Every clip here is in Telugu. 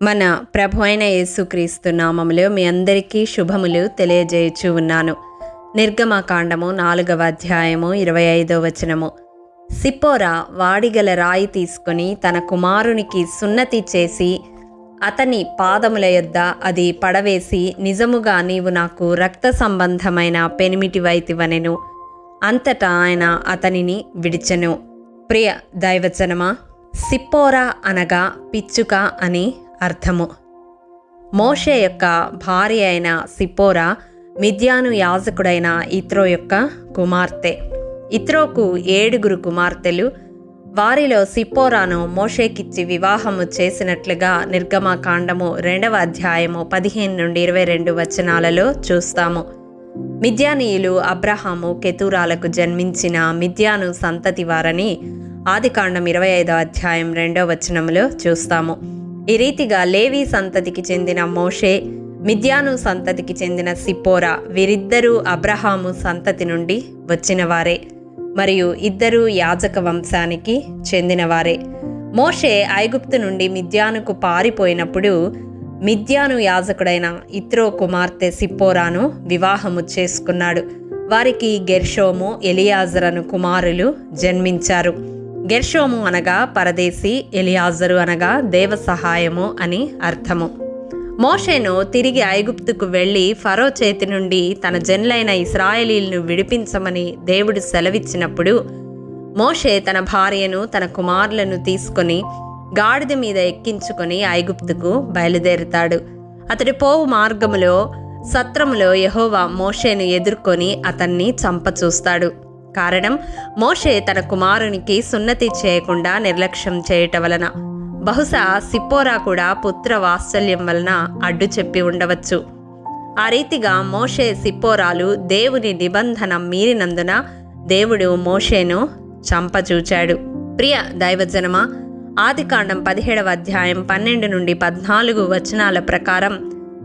మన ప్రభు అయిన యేసుక్రీస్తు నామములో మీ అందరికీ శుభములు తెలియజేయచ్చు ఉన్నాను. నిర్గమకాండము 4వ అధ్యాయము 25వ వచనము. సిప్పోరా వాడిగల రాయి తీసుకొని తన కుమారునికి సున్నతి చేసి అతని పాదముల యొద్ద అది పడవేసి, నిజముగా నీవు నాకు రక్త సంబంధమైన పెనిమిటివైతివనెను. అంతటా ఆయన అతనిని విడిచెను. ప్రియ దైవజనమా, సిప్పోరా అనగా పిచ్చుక అని అర్థము. మోషే యొక్క భార్య అయిన సిప్పోరా మిద్యాను యాజకుడైన ఇత్రో యొక్క కుమార్తె. ఇత్రోకు 7 కుమార్తెలు. వారిలో సిప్పోరాను మోషేకిచ్చి వివాహము చేసినట్లుగా నిర్గమకాండము 2వ అధ్యాయము 15 నుండి 22 వచనాలలో చూస్తాము. మిద్యానీయులు అబ్రహాము కెతూరాలకు జన్మించిన మిద్యాను సంతతి వారని ఆదికాండం 25వ అధ్యాయం 2వ వచనంలో చూస్తాము. ఈ రీతిగా లేవీ సంతతికి చెందిన మోషే, మిద్యాను సంతతికి చెందిన సిప్పోరా వీరిద్దరూ అబ్రహాము సంతతి నుండి వచ్చినవారే మరియు ఇద్దరూ యాజక వంశానికి చెందినవారే. మోషే ఐగుప్తు నుండి మిద్యానుకు పారిపోయినప్పుడు మిద్యాను యాజకుడైన ఇత్రో కుమార్తె సిప్పోరాను వివాహము చేసుకున్నాడు. వారికి గెర్షోము, ఎలియాజరు అను కుమారులు జన్మించారు. గెర్షోము అనగా పరదేశి, ఎలియాజరు అనగా దేవ సహాయము అని అర్థము. మోషేను తిరిగి ఐగుప్తుకు వెళ్ళి ఫరో చేతి నుండి తన జనులైన ఇశ్రాయేలీలను విడిపించమని దేవుడు సెలవిచ్చినప్పుడు మోషే తన భార్యను తన కుమారులను తీసుకొని గాడిద మీద ఎక్కించుకొని ఐగుప్తుకు బయలుదేరుతాడు. అతడి పోవు మార్గములో సత్రములో యెహోవా మోషేను ఎదుర్కొని అతన్ని చంపచూస్తాడు. కారణం, మోషే తన కుమారునికి సున్నతి చేయకుండా నిర్లక్ష్యం చేయటం వలన. బహుశా సిప్పోరా కూడా పుత్ర వాత్సల్యం వలన అడ్డు చెప్పి ఉండవచ్చు. ఆ రీతిగా మోషే సిప్పోరాలు దేవుని నిబంధన మీరినందున దేవుడు మోషేను చంపచూచాడు. ప్రియ దైవజనమా, ఆదికాండం 17వ అధ్యాయం 12 నుండి 14 వచనాల ప్రకారం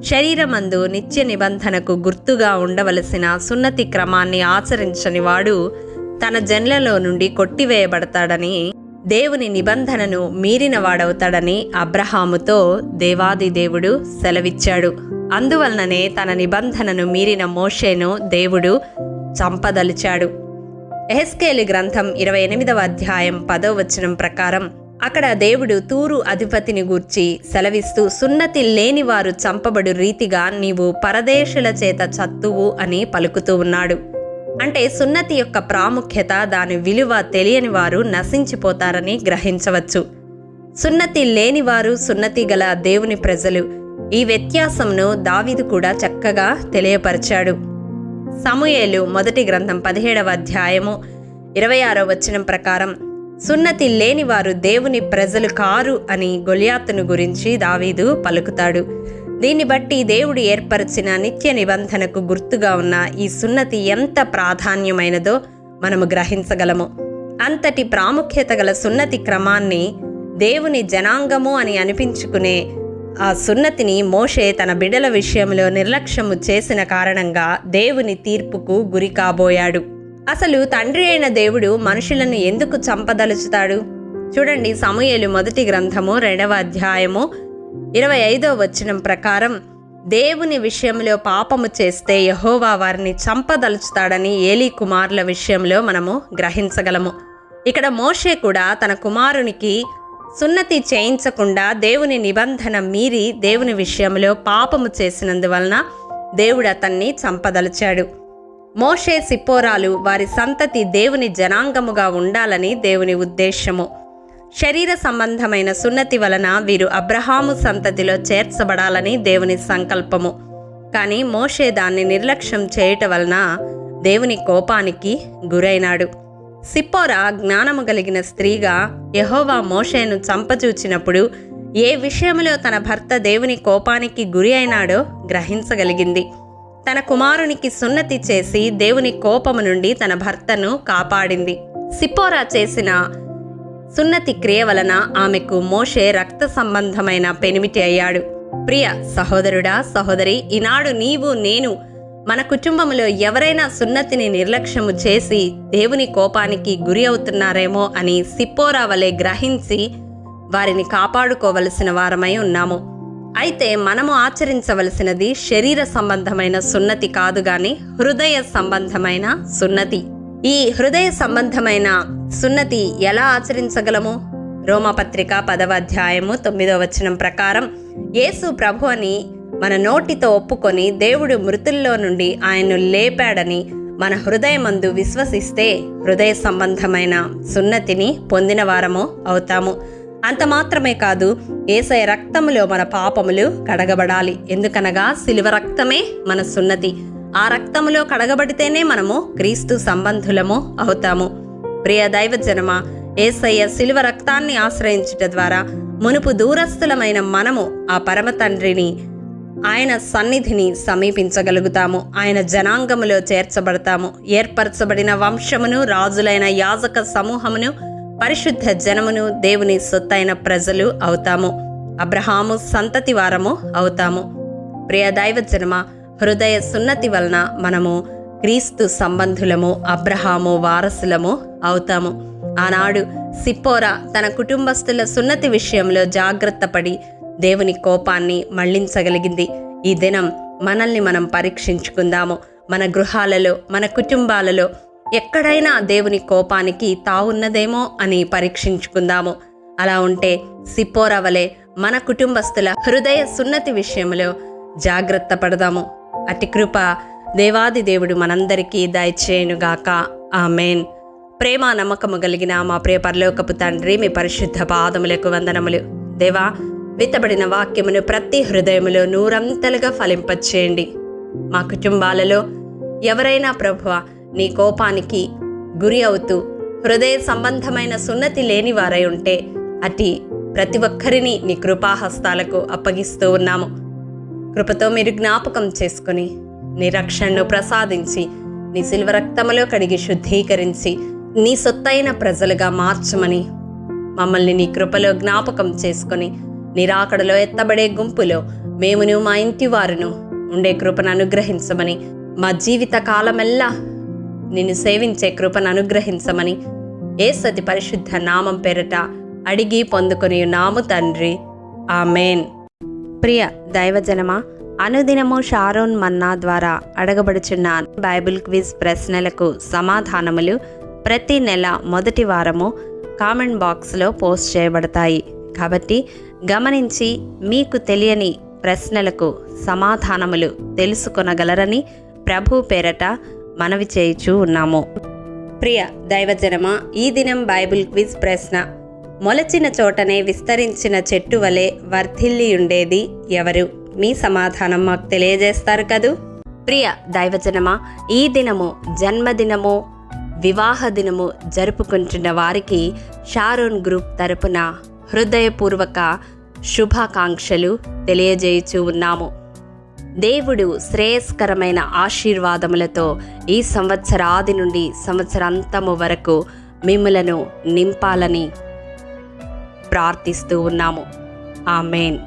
శరీరమందు నిత్య నిబంధనకు గుర్తుగా ఉండవలసిన సున్నతి క్రమాన్ని ఆచరించని వాడు తన జనులలో నుండి కొట్టివేయబడతాడని, దేవుని నిబంధనను మీరిన వాడవుతాడని అబ్రహాముతో దేవాది దేవుడు సెలవిచ్చాడు. అందువలననే తన నిబంధనను మీరిన మోషేను దేవుడు చంపదలిచాడు. యెహెజ్కేలు గ్రంథం 28వ అధ్యాయం 10వ వచనం ప్రకారం అక్కడ దేవుడు తూరు అధిపతిని గూర్చి సెలవిస్తూ, సున్నతి లేని వారు చంపబడు రీతిగా నీవు పరదేశుల చేత చత్తువు అని పలుకుతూ ఉన్నాడు. అంటే సున్నతి యొక్క ప్రాముఖ్యత, దాని విలువ తెలియని వారు నశించిపోతారని గ్రహించవచ్చు. సున్నతి లేనివారు, సున్నతి గల దేవుని ప్రజలు, ఈ వ్యత్యాసంను దావీదు కూడా చక్కగా తెలియపరిచాడు. సమూయేలు మొదటి గ్రంథం 17వ అధ్యాయము 26వ వచనం ప్రకారం సున్నతి లేనివారు దేవుని ప్రజలు కారు అని గొల్యాతును గురించి దావీదు పలుకుతాడు. దీన్ని బట్టి దేవుడు ఏర్పరిచిన నిత్య నిబంధనకు గుర్తుగా ఉన్న ఈ సున్నతి ఎంత ప్రాధాన్యమైనదో మనము గ్రహించగలము. అంతటి ప్రాముఖ్యత గల సున్నతి క్రమాన్ని దేవుని జనాంగము అని అనిపించుకునే ఆ సున్నతిని మోషే తన బిడ్డల విషయంలో నిర్లక్ష్యము చేసిన కారణంగా దేవుని తీర్పుకు గురి కాబోయాడు. అసలు తండ్రి అయిన దేవుడు మనుషులను ఎందుకు చంపదలుచుతాడు? చూడండి, సమూయేలు మొదటి గ్రంథము 2వ అధ్యాయము 25వ వచనం ప్రకారం దేవుని విషయంలో పాపము చేస్తే యెహోవా వారిని చంపదలుచుతాడని ఏలీ కుమారుల విషయంలో మనము గ్రహించగలము. ఇక్కడ మోషే కూడా తన కుమారునికి సున్నతి చేయించకుండా దేవుని నిబంధన మీరి దేవుని విషయంలో పాపము చేసినందువలన దేవుడు అతన్ని చంపదలిచాడు. మోషే సిప్పోరాలు వారి సంతతి దేవుని జనాంగముగా ఉండాలని దేవుని ఉద్దేశము. శరీర సంబంధమైన సున్నతి వలన వీరు అబ్రహాము సంతతిలో చేర్చబడాలని దేవుని సంకల్పము. కానీ మోషే దాన్ని నిర్లక్ష్యం చేయటం వలన దేవుని కోపానికి గురైనాడు. సిప్పోరా జ్ఞానము కలిగిన స్త్రీగా యెహోవా మోషేను చంపచూచినప్పుడు ఏ విషయంలో తన భర్త దేవుని కోపానికి గురి అయినాడో గ్రహించగలిగింది. తన కుమారునికి సున్నతి చేసి దేవుని కోపము నుండి తన భర్తను కాపాడింది. సిప్పోరా చేసిన సున్నతి క్రియ వలన ఆమెకు మోషే రక్త సంబంధమైన పెనిమిటి అయ్యాడు. ప్రియ సహోదరుడా, సహోదరి, ఈనాడు నీవు, నేను, మన కుటుంబంలో ఎవరైనా సున్నతిని నిర్లక్ష్యము చేసి దేవుని కోపానికి గురి అవుతున్నారేమో అని సిప్పోరా వలె గ్రహించి వారిని కాపాడుకోవలసిన వారమై ఉన్నాము. అయితే మనము ఆచరించవలసినది శరీర సంబంధమైన సున్నతి కాదు గాని హృదయ సంబంధమైన సున్నతి. ఈ హృదయ సంబంధమైన సున్నతి ఎలా ఆచరించగలము? రోమపత్రిక 10వ అధ్యాయము 9వ వచనం ప్రకారం యేసు ప్రభు అని మన నోటితో ఒప్పుకొని దేవుడు మృతుల్లో నుండి ఆయన్ను లేపాడని మన హృదయమందు విశ్వసిస్తే హృదయ సంబంధమైన సున్నతిని పొందిన వారము అవుతాము. అంత మాత్రమే కాదు, యేసయ్య రక్తములో మన పాపములు కడగబడాలి. ఎందుకనగా శిలువ రక్తమే మన సున్నతి. ఆ రక్తములో కడగబడితేనే మనము క్రీస్తు సంబంధులము అవుతాము. ప్రియ దైవజనమా, యేసయ్య శిలువ రక్తాన్ని ఆశ్రయించుట ద్వారా మునుపు దూరస్థులమైన మనము ఆ పరమ తండ్రిని, ఆయన సన్నిధిని సమీపించగలుగుతాము. ఆయన జనాంగములో చేర్చబడతాము. ఏర్పరచబడిన వంశమును, రాజులైన యాజక సమూహమును, పరిశుద్ధ జనమును, దేవుని సొత్తైన ప్రజలు అవుతాము. అబ్రహాము సంతతి వారము అవుతాము. ప్రియ దైవజనమ, హృదయ సున్నతి వలన మనము క్రీస్తు సంబంధులము, అబ్రహాము వారసులము అవుతాము. ఆనాడు సిప్పోరా తన కుటుంబస్తుల సున్నతి విషయంలో జాగ్రత్త పడి దేవుని కోపాన్ని మళ్లించగలిగింది. ఈ దినం మనల్ని మనం పరీక్షించుకుందాము. మన గృహాలలో, మన కుటుంబాలలో ఎక్కడైనా దేవుని కోపానికి తావున్నదేమో అని పరీక్షించుకుందాము. అలా ఉంటే సిప్పోరా వలె మన కుటుంబస్తుల హృదయ సున్నతి విషయంలో జాగ్రత్త పడదాము. అతి కృప దేవాది దేవుడు మనందరికీ దయచేయునుగాక. ఆమేన్. ప్రేమ నమ్మకము కలిగిన మా ప్రియ పరలోకపు తండ్రి, మీ పరిశుద్ధ పాదములకు వందనములు. దేవా, విత్తబడిన వాక్యమును ప్రతి హృదయములో నూరంతలుగా ఫలింపచేయండి. మా కుటుంబాలలో ఎవరైనా ప్రభువా నీ కోపానికి గురి అవుతూ హృదయ సంబంధమైన సున్నతి లేని వారై ఉంటే అటు ప్రతి ఒక్కరిని నీ కృపాహస్తాలకు అప్పగిస్తూ ఉన్నాము. కృపతో మీరు జ్ఞాపకం చేసుకుని నీ రక్షణను ప్రసాదించి నీ శిలువ రక్తములో కడిగి శుద్ధీకరించి నీ సొత్తైన ప్రజలుగా మార్చమని మమ్మల్ని నీ కృపలో జ్ఞాపకం చేసుకొని నీ రాకడలో ఎత్తబడే గుంపులో మేమును మా ఇంటి వారును ఉండే కృపను అనుగ్రహించమని, మా జీవిత కాలమెల్లా నిన్ను సేవించే కృపను అనుగ్రహించమని యేసతి పరిశుద్ధ నామం పేరట అడిగి పొందుకొని నాము తండ్రి. ఆమేన్. ప్రియ దైవజనమా, అనుదినము షారోన్ మన్నా ద్వారా అడగబడుచున్న బైబిల్ క్విజ్ ప్రశ్నలకు సమాధానములు ప్రతి నెల మొదటి వారము కామెంట్ బాక్స్లో పోస్ట్ చేయబడతాయి. కాబట్టి గమనించి మీకు తెలియని ప్రశ్నలకు సమాధానములు తెలుసుకొనగలరని ప్రభు పేరట మనవి చేయుచూ ఉన్నాము. ప్రియ దైవజనమా, ఈ దినం బైబిల్ క్విజ్ ప్రశ్న: మొలచిన చోటనే విస్తరించిన చెట్టు వలె వర్ధిల్లి ఉండేది ఎవరు? మీ సమాధానం మాకు తెలియజేస్తారు కదూ. ప్రియ దైవజనమా, ఈ దినము జన్మదినము, వివాహ దినము జరుపుకుంటున్న వారికి షారోన్ గ్రూప్ తరపున హృదయపూర్వక శుభాకాంక్షలు తెలియజేయుచూ ఉన్నాము. దేవుడు శ్రేయస్కరమైన ఆశీర్వాదములతో ఈ సంవత్సరాది నుండి సంవత్సరాంతము వరకు మిమ్ములను నింపాలని ప్రార్థిస్తూ ఉన్నాము. ఆమేన్.